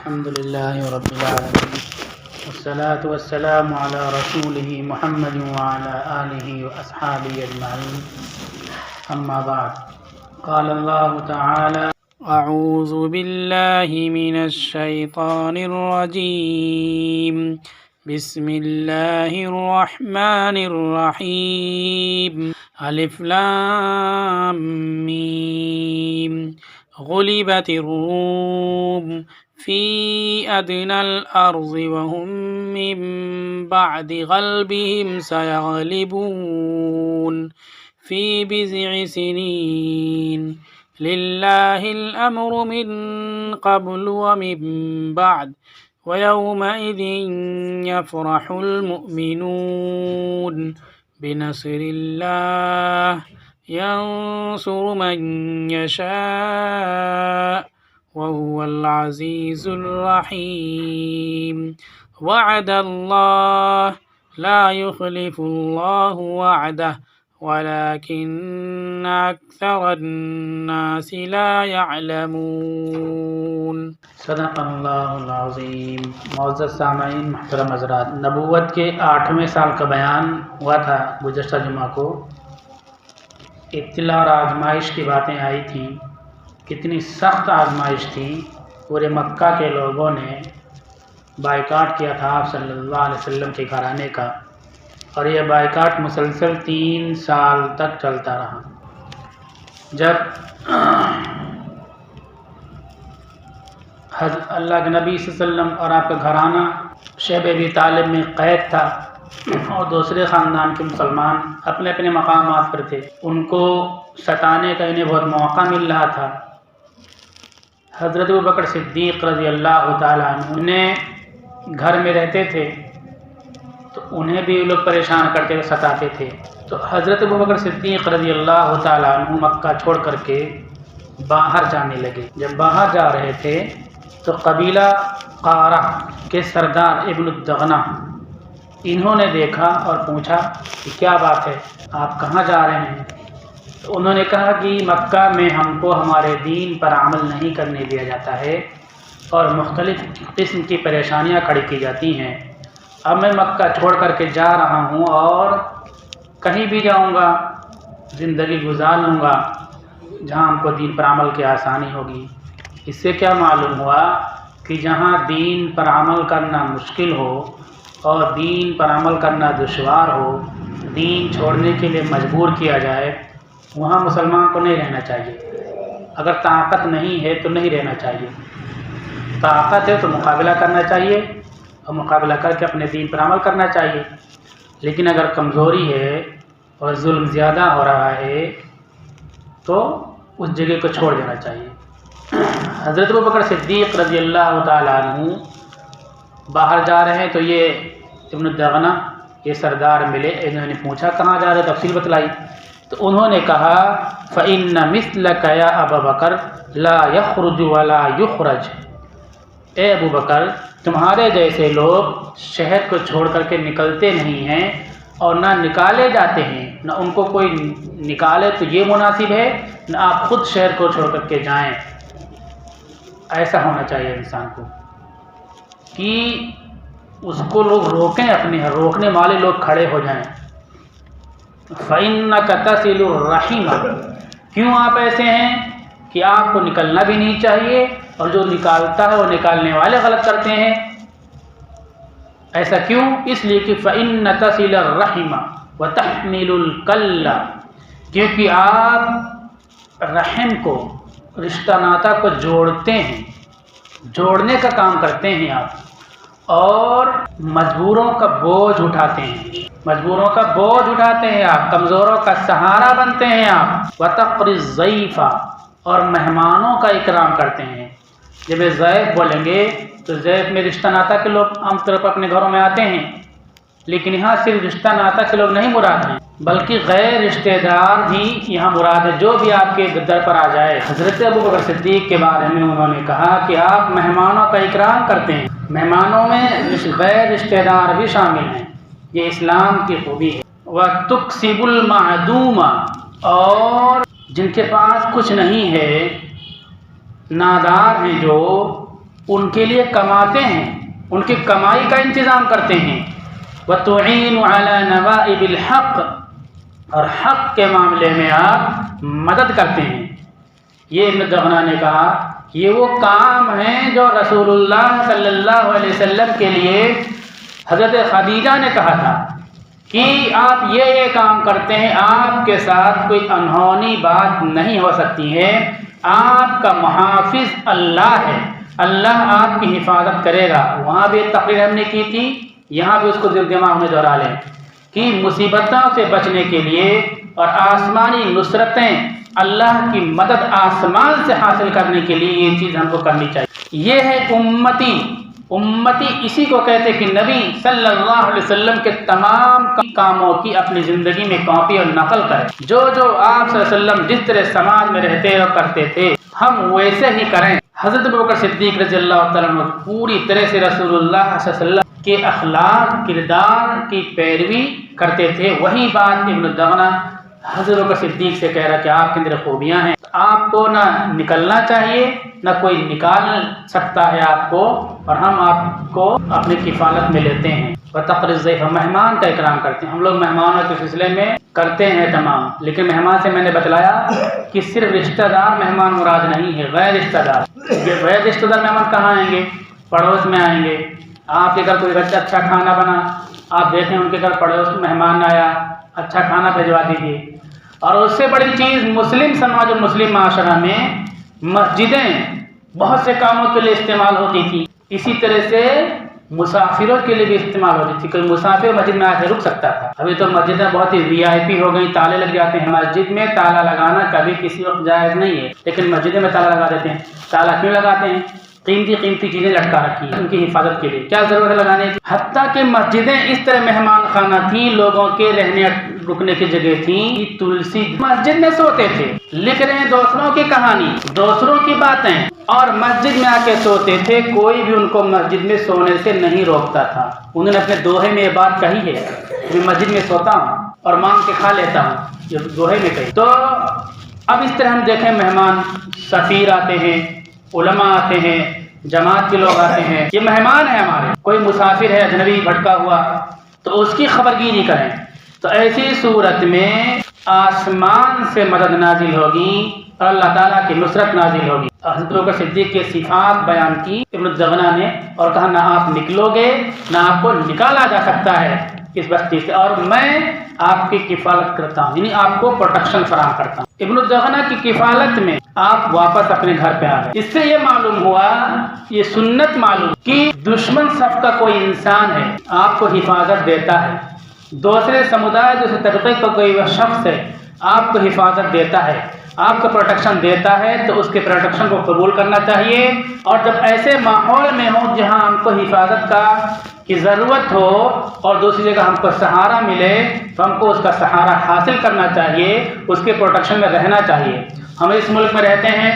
الحمد لله رب العالمين والصلاة والسلام على رسوله محمد وعلى آله وأصحابه أجمعين أما بعد قال الله تعالى أعوذ بالله من الشيطان الرجيم بسم الله الرحمن الرحيم ألف لام ميم غلبت الروم في أدنى الأرض وهم من بعد غلبهم سيغلبون في بضع سنين لله الأمر من قبل ومن بعد ويومئذ يفرح المؤمنون بنصر الله ينصر من يشاء وهو العزيز الرحيم وعد الله لا يخلف الله وعده ولكن أكثر الناس لا يعلمون صدق اللہ العظیم۔ معزز سامعین، محترم حضرات، نبوت کے 8ویں سال کا بیان ہوا تھا گزشتہ جمعہ کو۔ ابتلا اور آزمائش کی باتیں آئی تھیں، کتنی سخت آزمائش تھی۔ پورے مکہ کے لوگوں نے بائیکاٹ کیا تھا آپ صلی اللہ علیہ وسلم کے گھرانے کا، اور یہ بائیکاٹ مسلسل 3 سال تک چلتا رہا۔ جب اللہ کے نبی صلی اللہ علیہ وسلم اور آپ کا گھرانہ شیب ابی طالب میں قید تھا اور دوسرے خاندان کے مسلمان اپنے اپنے مقامات پر تھے، ان کو ستانے کا انہیں بہت موقع مل رہا تھا۔ حضرت ابوبکر صدیق رضی اللہ تعالیٰ عنہ انہیں گھر میں رہتے تھے تو انہیں بھی لوگ پریشان کرتے ہوئے ستاتے تھے، تو حضرت ابوبکر صدیق رضی اللہ تعالیٰ عنہ مکہ چھوڑ کر کے باہر جانے لگے۔ جب باہر جا رہے تھے تو قبیلہ قارہ کے سردار ابن الدغنہ انہوں نے دیکھا اور پوچھا کہ کیا بات ہے، آپ کہاں جا رہے ہیں؟ تو انہوں نے کہا کہ مکہ میں ہم کو ہمارے دین پر عمل نہیں کرنے دیا جاتا ہے اور مختلف قسم کی پریشانیاں کھڑی کی جاتی ہیں۔ اب میں مکہ چھوڑ کر کے جا رہا ہوں اور کہیں بھی جاؤں گا، زندگی گزار لوں گا جہاں ہم کو دین پر عمل کی آسانی ہوگی۔ اس سے کیا معلوم ہوا کہ جہاں دین پر عمل کرنا مشکل ہو اور دین پر عمل کرنا دشوار ہو، دین چھوڑنے کے لیے مجبور کیا جائے، وہاں مسلمان کو نہیں رہنا چاہیے۔ اگر طاقت نہیں ہے تو نہیں رہنا چاہیے، طاقت ہے تو مقابلہ کرنا چاہیے اور مقابلہ کر کے اپنے دین پر عمل کرنا چاہیے۔ لیکن اگر کمزوری ہے اور ظلم زیادہ ہو رہا ہے تو اس جگہ کو چھوڑ دینا چاہیے۔ حضرت ابوبکر صدیق رضی اللہ تعالیٰ عنہ باہر جا رہے ہیں تو یہ ابن الدغنہ یہ سردار ملے، انہوں نے پوچھا کہاں جا رہے، تفصیل بتلائی۔ تو انہوں نے کہا فَإِنَّ مِثْلَكَ يَا أَبَا بَكْرَ لَا يَخْرُجُ وَلَا يُخْرَجُ، اے ابو بکر تمہارے جیسے لوگ شہر کو چھوڑ کر کے نکلتے نہیں ہیں اور نہ نکالے جاتے ہیں، نہ ان کو کوئی نکالے تو یہ مناسب ہے، نہ آپ خود شہر کو چھوڑ کر کے جائیں۔ ایسا ہونا چاہیے انسان کو کہ اس کو لوگ روکیں، اپنے روکنے والے لوگ کھڑے ہو جائیں۔ فَإِنَّكَ تَصِلُ الرَّحِمَ، کیوں آپ ایسے ہیں کہ آپ کو نکلنا بھی نہیں چاہیے اور جو نکالتا ہے وہ نکالنے والے غلط کرتے ہیں۔ ایسا کیوں؟ اس لیے کہ فَإِنَّ تَصِلَ الرَّحِمَ وَتَحْمِلُ الْكَلَّ، کیونکہ آپ رحم کو، رشتہ ناتا کو جوڑتے ہیں، جوڑنے کا کام کرتے ہیں آپ، اور مجبوروں کا بوجھ اٹھاتے ہیں، مجبوروں کا بوجھ اٹھاتے ہیں آپ، کمزوروں کا سہارا بنتے ہیں آپ، وَتَقْرِي الضَّيْفَ، اور مہمانوں کا اکرام کرتے ہیں۔ جب یہ ضیف بولیں گے تو ضیف میں رشتہ ناتا کے لوگ عام طور پر اپنے گھروں میں آتے ہیں، لیکن یہاں صرف رشتہ ناتا کے لوگ نہیں مراد ہیں بلکہ غیر رشتہ دار بھی یہاں مراد ہے، جو بھی آپ کے در پر آ جائے۔ حضرت ابوبکر صدیق کے بارے میں انہوں نے کہا کہ آپ مہمانوں کا اکرام کرتے ہیں، مہمانوں میں غیر رشتہ دار بھی شامل ہیں، یہ اسلام کی خوبی ہے۔ وَتُكْسِبُ الْمَعْدُومَ، اور جن کے پاس کچھ نہیں ہے، نادار ہیں جو، ان کے لیے کماتے ہیں، ان کی کمائی کا انتظام کرتے ہیں۔ وَتُعِينُ عَلَى نَوَائِبِ الْحَقِّ، اور حق کے معاملے میں آپ مدد کرتے ہیں۔ یہ ابن دغنہ نے کہا یہ وہ کام ہیں جو رسول اللہ صلی اللہ علیہ وسلم کے لیے حضرت خدیجہ نے کہا تھا کہ آپ یہ کام کرتے ہیں، آپ کے ساتھ کوئی انہونی بات نہیں ہو سکتی ہے، آپ کا محافظ اللہ ہے، اللہ آپ کی حفاظت کرے گا۔ وہاں بھی ایک تقریر ہم نے کی تھی، یہاں بھی اس کو دماغ میں دہرا لیں کہ مصیبتوں سے بچنے کے لیے اور آسمانی نصرتیں، اللہ کی مدد آسمان سے حاصل کرنے کے لیے یہ چیز ہم کو کرنی چاہیے۔ یہ ہے امتی۔ امتی اسی کو کہتے کہ نبی صلی اللہ علیہ وسلم کے تمام کاموں کی اپنی زندگی میں کاپی اور نقل کرے۔ جو آپ صلی اللہ علیہ وسلم جس طرح سماج میں رہتے اور کرتے تھے ہم ویسے ہی کریں۔ حضرت ابوبکر صدیق رضی اللہ تعالیٰ عنہ پوری طرح سے رسول اللہ صلی اللہ علیہ وسلم کے اخلاق کردار کی پیروی کرتے تھے۔ وہی بات ابن دغنہ حضرت ابوبکر صدیق سے کہہ رہا کہ آپ کے اندر خوبیاں ہیں، آپ کو نہ نکلنا چاہیے نہ کوئی نکال سکتا ہے آپ کو، اور ہم آپ کو اپنی کفالت میں لیتے ہیں۔ وتقر الضیف، مہمان کا اکرام کرتے ہیں۔ ہم لوگ مہمانوں کے سلسلے میں کرتے ہیں تمام، لیکن مہمان سے میں نے بتلایا کہ صرف رشتہ دار مہمان مراد نہیں ہے، غیر رشتہ دار۔ یہ غیر رشتہ دار مہمان کہاں آئیں گے؟ پڑوس میں آئیں گے۔ آپ کے گھر کوئی اچھا کھانا بنا، آپ دیکھیں ان کے گھر پڑوس مہمان آیا، اچھا کھانا بھجوا دیجیے۔ اور اس سے بڑی چیز مسلم سماج اور مسلم معاشرہ میں مسجدیں بہت سے کاموں کے لیے استعمال ہوتی تھی، اسی طرح سے مسافروں کے لیے بھی استعمال ہوتی تھی۔ کوئی مسافر مسجد میں آ کے رک سکتا تھا۔ ابھی تو مسجدیں بہت ہی VIP ہو گئی، تالے لگ جاتے ہیں۔ مسجد میں تالا لگانا کبھی کسی وقت جائز نہیں ہے، لیکن مسجدیں میں تالا لگا دیتے ہیں۔ تالا کیوں لگاتے ہیں؟ قیمتی چیزیں لٹکا رکھی ہیں ان کی حفاظت کے لیے، کیا ضرورت ہے لگانے کی؟ حتیٰ کہ مسجدیں اس طرح مہمان خانہ تھیں، لوگوں کے رہنے رکنے کی جگہ تھیں۔ تلسی مسجد میں سوتے تھے، لکھ رہے ہیں دوسروں کی کہانی، دوسروں کی باتیں، اور مسجد میں آ کے سوتے تھے۔ کوئی بھی ان کو مسجد میں سونے سے نہیں روکتا تھا۔ انہوں نے اپنے دوہے میں یہ بات کہی ہے، میں مسجد میں سوتا ہوں اور مانگ کے کھا لیتا ہوں، یہ دوہے میں کہی۔ تو اب اس طرح ہم دیکھیں مہمان، سفیر آتے ہیں، علماء آتے ہیں، جماعت کے لوگ آتے ہیں، یہ مہمان ہیں ہمارے۔ کوئی مسافر ہے اجنبی بھٹکا ہوا تو اس کی خبرگیری کریں۔ تو ایسی صورت میں آسمان سے مدد نازل ہوگی اور اللہ تعالیٰ کی نصرت نازل ہوگی۔ حضرت ابوبکر صدیق کے صفات بیان کی ابن دغنہ نے، اور کہا نہ آپ نکلو گے نہ آپ کو نکالا جا سکتا ہے اس بستی سے، اور میں آپ کی کفالت کرتا ہوں، یعنی آپ کو پروٹیکشن فراہم کرتا ہوں۔ ابن دغنہ کی کفالت میں آپ واپس اپنے گھر پہ آ گئے۔ اس سے یہ معلوم ہوا، یہ سنت معلوم کہ دشمن صف کا کوئی انسان ہے آپ کو حفاظت دیتا ہے، دوسرے سمدائے دوسرے طبقے کا کوئی شخص ہے آپ کو حفاظت دیتا ہے، آپ کو پروٹیکشن دیتا ہے، تو اس کے پروٹیکشن کو قبول کرنا چاہیے۔ اور جب ایسے ماحول میں ہوں جہاں ہم کو حفاظت کی ضرورت ہو اور دوسری جگہ ہم کو سہارا ملے، تو ہم کو اس کا سہارا حاصل کرنا چاہیے، اس کے پروٹیکشن میں رہنا چاہیے۔ ہم اس ملک میں رہتے ہیں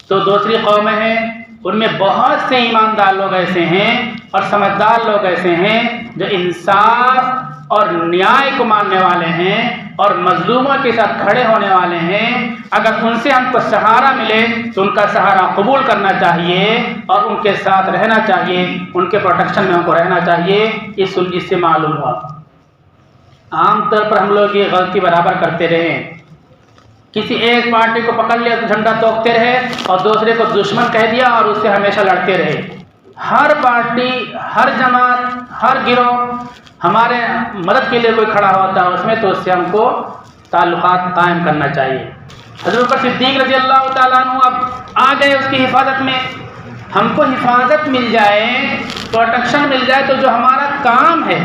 تو دوسری قومیں ہیں، ان میں بہت سے ایماندار لوگ ایسے ہیں اور سمجھدار لوگ ایسے ہیں جو انصاف اور نیائے کو ماننے والے ہیں اور مظلوموں کے ساتھ کھڑے ہونے والے ہیں۔ اگر ان سے ہم کو سہارا ملے تو ان کا سہارا قبول کرنا چاہیے اور ان کے ساتھ رہنا چاہیے، ان کے پروٹیکشن میں ہم کو رہنا چاہیے۔ اس سے معلوم ہوا عام طور پر ہم لوگ یہ غلطی برابر کرتے رہے، کسی ایک پارٹی کو پکڑ لیا تو جھنڈا توپتے رہے اور دوسرے کو دشمن کہہ دیا اور اس سے ہمیشہ لڑتے رہے۔ ہر پارٹی، ہر جماعت، ہر گروہ ہمارے مدد کے لیے کوئی کھڑا ہوتا ہے اس میں، تو اس سے ہم کو تعلقات قائم کرنا چاہیے۔ حضرت ابوبکر صدیق رضی اللہ تعالیٰ عنہ اب آ گئے اس کی حفاظت میں۔ ہم کو حفاظت مل جائے، پروٹیکشن مل جائے، تو جو ہمارا کام ہے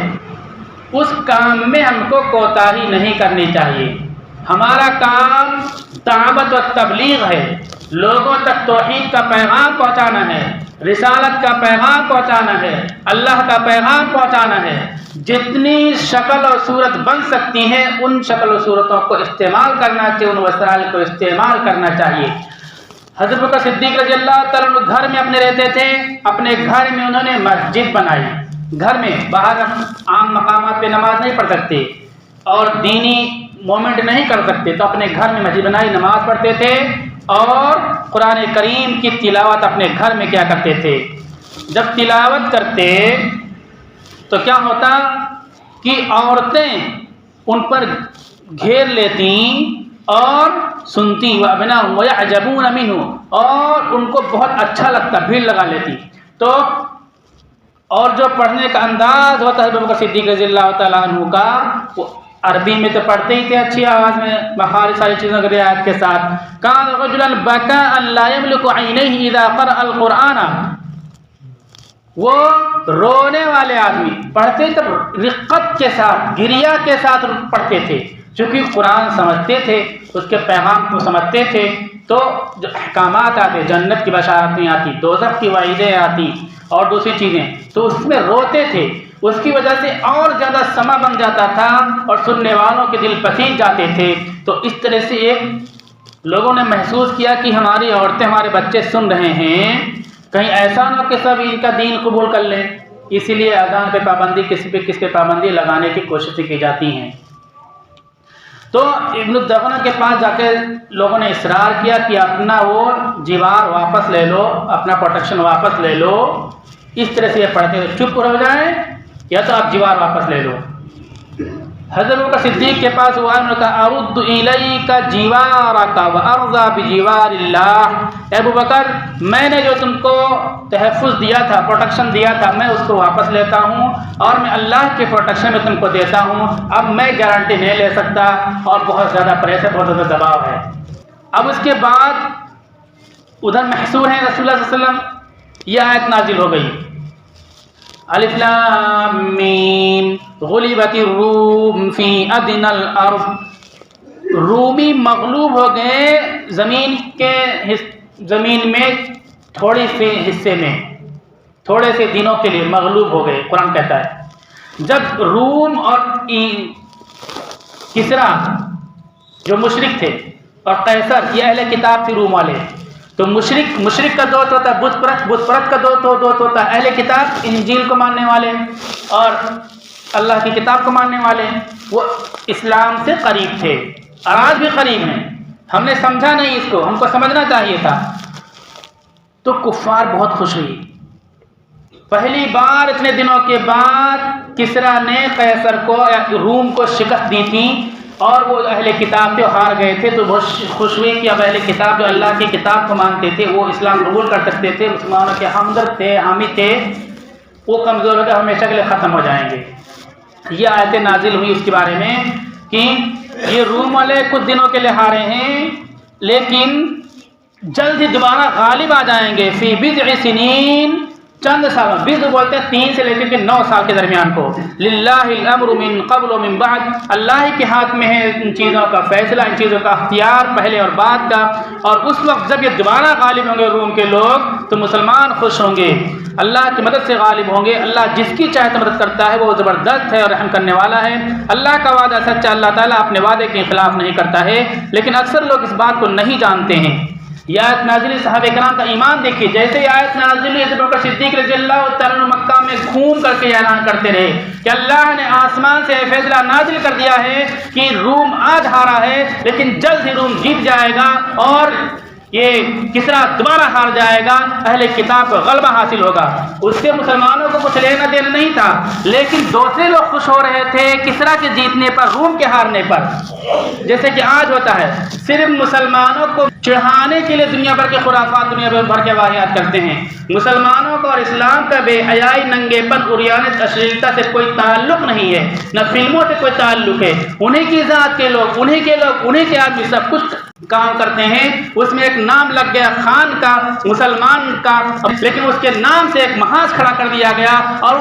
اس کام میں ہم کو کوتاہی نہیں کرنی چاہیے۔ ہمارا کام دعوت و تبلیغ ہے، لوگوں تک توحید کا پیغام پہنچانا ہے، رسالت کا پیغام پہنچانا ہے، اللہ کا پیغام پہنچانا ہے۔ جتنی شکل اور صورت بن سکتی ہیں ان شکل و صورتوں کو استعمال کرنا چاہیے، ان وسائل کو استعمال کرنا چاہیے۔ حضرت ابوبکر صدیق رضی اللہ تعالیٰ عنہ گھر میں اپنے رہتے تھے، اپنے گھر میں انہوں نے مسجد بنائی۔ گھر میں، باہر عام مقامات پہ نماز نہیں پڑھ سکتے اور دینی مومنٹ نہیں کر سکتے، تو اپنے گھر میں مسجد بنائی، نماز پڑھتے تھے اور قرآن کریم کی تلاوت اپنے گھر میں کیا کرتے تھے. جب تلاوت کرتے تو کیا ہوتا کہ عورتیں ان پر گھیر لیتیں اور سنتی وَأَبْنَاهُمْ وَيَعْجَبُونَ مِنْهُ، اور ان کو بہت اچھا لگتا، بھیڑ لگا لیتی. تو اور جو پڑھنے کا انداز ہوتا ہے ابو بکر صدیق رضی اللہ تعالیٰ عنہ کا، وہ عربی میں تو پڑھتے ہی تھے اچھی آواز میں، مخارج ساری چیزوں کی رعایت کے ساتھ. كَانَ رَجُلًا بَكَاءً لَا يَمْلِكُ عَيْنَيْهِ إِذَا قَرَأَ الْقُرْآنَ، وہ رونے والے آدمی پڑھتے تب رقت کے ساتھ، گریا کے ساتھ پڑھتے تھے، چونکہ قرآن سمجھتے تھے، اس کے پیغام کو سمجھتے تھے. تو جو احکامات آتے، جنت کی بشارتیں آتی، دوزخ کی وعیدیں آتی اور دوسری چیزیں، تو اس میں روتے تھے. اس کی وجہ سے اور زیادہ سما بن جاتا تھا اور سننے والوں کے دل پسیج جاتے تھے. تو اس طرح سے ایک لوگوں نے محسوس کیا کہ ہماری عورتیں، ہمارے بچے سن رہے ہیں، کہیں ایسا نہ ہو کہ سب ان کا دین قبول کر لیں. اسی لیے اذان پہ پابندی، کس پہ پابندی لگانے کی کوششیں کی جاتی ہیں. تو ابن الدغنہ کے پاس جا کے لوگوں نے اصرار کیا کہ اپنا وہ جیوار واپس لے لو، اپنا پروٹیکشن واپس لے لو. اس طرح سے یہ پڑھتے ہوئے چپ ہو جائیں یا تو آپ جیوار واپس لے لو. حضرت ابوبکر صدیق کے پاس ہوا، انہوں نے کہا ارد الیک جیوارک وارضی بجیوار اللہ. ابو بکر، میں نے جو تم کو تحفظ دیا تھا، پروٹیکشن دیا تھا، میں اس کو واپس لیتا ہوں اور میں اللہ کے پروٹیکشن میں تم کو دیتا ہوں. اب میں گارنٹی نہیں لے سکتا اور بہت زیادہ پریشر، بہت زیادہ دباؤ ہے. اب اس کے بعد ادھر محصور ہیں رسول اللہ صلی اللہ علیہ وسلم. یہ آیت نازل ہو گئی، الف لام میم غلبت الروم فی ادنی الارض. رومی مغلوب ہو گئے زمین میں تھوڑے سے حصے میں، تھوڑے سے دنوں کے لیے مغلوب ہو گئے. قرآن کہتا ہے جب روم اور کسرا جو مشرک تھے اور قیصر، یہ اہل کتاب تھے روم والے. تو مشرک کا دوست ہوتا ہے بت پرست کا دوست ہوتا ہے. اہل کتاب انجیل کو ماننے والے اور اللہ کی کتاب کو ماننے والے، وہ اسلام سے قریب تھے اور آج بھی قریب ہیں. ہم نے سمجھا نہیں اس کو، ہم کو سمجھنا چاہیے تھا. تو کفار بہت خوش ہوئی. پہلی بار اتنے دنوں کے بعد کسرا نے قیصر کو یا روم کو شکست دی تھی اور وہ اہل کتاب تھے، ہار گئے تھے. تو بہت خوش ہوئی کہ اب اہل کتاب جو اللہ کی کتاب کو مانتے تھے، وہ اسلام قبول کر سکتے تھے، مسلمانوں کے ہمدرد تھے، حامی تھے، وہ کمزور ہو کر ہمیشہ کے لیے ختم ہو جائیں گے. یہ آیتیں نازل ہوئی اس کے بارے میں کہ یہ روم والے کچھ دنوں کے لیے ہارے ہیں لیکن جلد ہی دوبارہ غالب آ جائیں گے. فی بضع سنین، چند سال، بضع بولتے ہیں 3 سے لے کر کے 9 سال کے درمیان کو. للہ الامر من قبل و من بعد، اللہ کے ہاتھ میں ہے ان چیزوں کا فیصلہ، ان چیزوں کا اختیار پہلے اور بعد کا. اور اس وقت جب یہ دوبارہ غالب ہوں گے روم کے لوگ تو مسلمان خوش ہوں گے، اللہ کی مدد سے غالب ہوں گے. اللہ جس کی چاہے مدد کرتا ہے، وہ زبردست ہے اور رحم کرنے والا ہے. اللہ کا وعدہ سچا، اللہ تعالیٰ اپنے وعدے کے خلاف نہیں کرتا ہے. لیکن اکثر لوگ اس بات کو نہیں جانتے ہیں. یہ آیت نازل، صحابہ کرام کا ایمان دیکھیے. جیسے یہ آیت نازل، ابو بکر صدیق رضی اللہ تعالیٰ عنہ مکہ میں گھوم کر کے اعلان کرتے رہے کہ اللہ نے آسمان سے فیصلہ نازل کر دیا ہے کہ روم آج ہارا ہے لیکن جلد ہی روم جیت جائے گا اور یہ کسرا دوبارہ ہار جائے گا، اہل کتاب کو غلبہ حاصل ہوگا. اس سے مسلمانوں کو کچھ لینا دینا نہیں تھا، لیکن دوسرے لوگ خوش ہو رہے تھے کسرا کے جیتنے پر، روم کے ہارنے پر. جیسے کہ آج ہوتا ہے، صرف مسلمانوں کو چڑھانے کے لیے دنیا بھر کے خرافات، دنیا بھر کے واقعات کرتے ہیں. مسلمانوں کو اور اسلام کا بے حیائی، ننگے پن، عریانت، اشلیلتا سے کوئی تعلق نہیں ہے، نہ فلموں سے کوئی تعلق ہے. انہیں کی ذات کے لوگ، انہیں کے آدمی سب کچھ کام کرتے ہیں. اس میں ایک نام لگ گیا خان کا، مسلمان کا، لیکن اس کے نام سے ایک محاذ کھڑا کر دیا گیا اور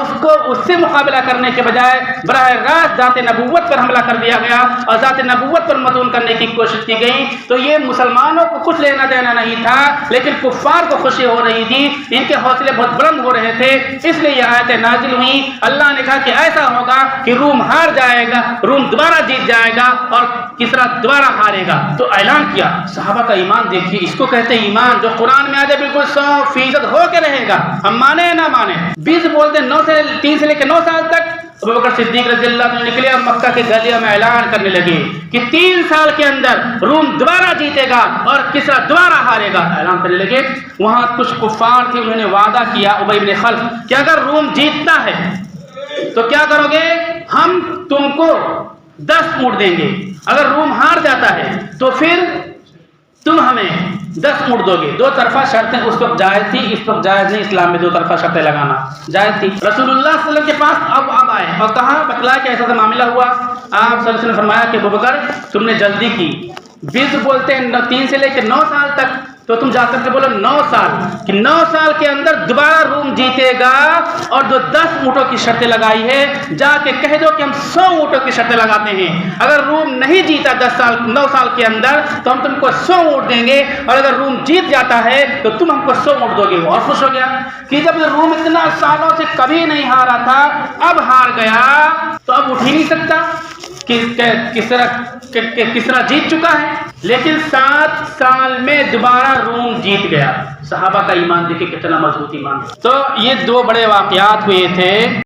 اس سے مقابلہ کرنے کے بجائے براہ راست ذات نبوت پر حملہ کر دیا گیا اور ذات نبوت پر مدعون کرنے کی کوشش کی گئی. تو یہ مسلمانوں کو کچھ لینا دینا نہیں تھا، لیکن کفار کو خوشی ہو رہی تھی، ان کے حوصلے بہت بلند ہو رہے تھے. اس لیے یہ آیتیں نازل ہوئی. اللہ نے کہا کہ ایسا ہوگا کہ روم ہار جائے گا، روم دوبارہ جیت جائے گا اور کسرا دوبارہ ہارے گا. تو اعلان کیا. صحابہ کا ایمان دیکھیے، اس کو کہتے ہیں ایمان جو قرآن میں آ جائے بالکل 100% ہو کے رہے گا، ہم مانے یا نہ مانے. 20 بولتے ہیں 3 سے لے کے 9 سال تک ابو بکر صدیق رضی اللہ عنہ نکلے اور مکہ کے گلیوں میں اعلان کرنے لگے کہ 3 سال کے اندر روم دوبارہ جیتے گا اور کسرا دوبارہ ہارے گا، اعلان کرنے لگے۔ وہاں کچھ کفار تھے، انہوں نے وعدہ کیا ابی بن خلف کہ اگر روم جیتتا ہے تو کیا کرو گے؟ ہم تم کو 10 اونٹ دیں گے، اگر روم ہار جاتا ہے تو پھر تم ہمیں 10 اونٹ دو گے۔ 2 طرفہ شرطیں اس وقت جائز تھی، اس وقت جائز نہیں، اسلام میں 2 طرفہ شرطیں لگانا جائز تھی۔ رسول اللہ صلی اللہ علیہ وسلم کے پاس اب آئے اور کہا، بتلایا کہ ایسا معاملہ ہوا۔ آپ صلی اللہ علیہ وسلم نے فرمایا کہ ابوبکر تم نے جلدی کی، 20 بولتے ہیں 3 سے لے کے 9 سال تک، تو تم جا کر کے بولو 9 سال، کہ 9 سال کے اندر دوبارہ روم جیتے گا، اور جو 10 اونٹوں کی شرطیں لگائی ہے جا کے کہہ دو کہ ہم 100 اونٹوں کی شرطیں لگاتے ہیں، اگر روم نہیں جیتا 9 سال کے اندر تو ہم تم کو 100 اونٹ دیں گے، اور اگر روم جیت جاتا ہے تو تم ہم کو 100 اونٹ دو گے۔ وہ اور خوش ہو گیا کہ جب روم اتنا سالوں سے کبھی نہیں ہارا تھا، اب ہار گیا تو اب اٹھ ہی نہیں سکتا، کس طرح جیت چکا ہے۔ لیکن 7 سال میں دوبارہ روم جیت گیا۔ صحابہ کا ایمان دیکھیں کتنا مضبوط ایمان۔ تو یہ 2 بڑے واقعات ہوئے تھے۔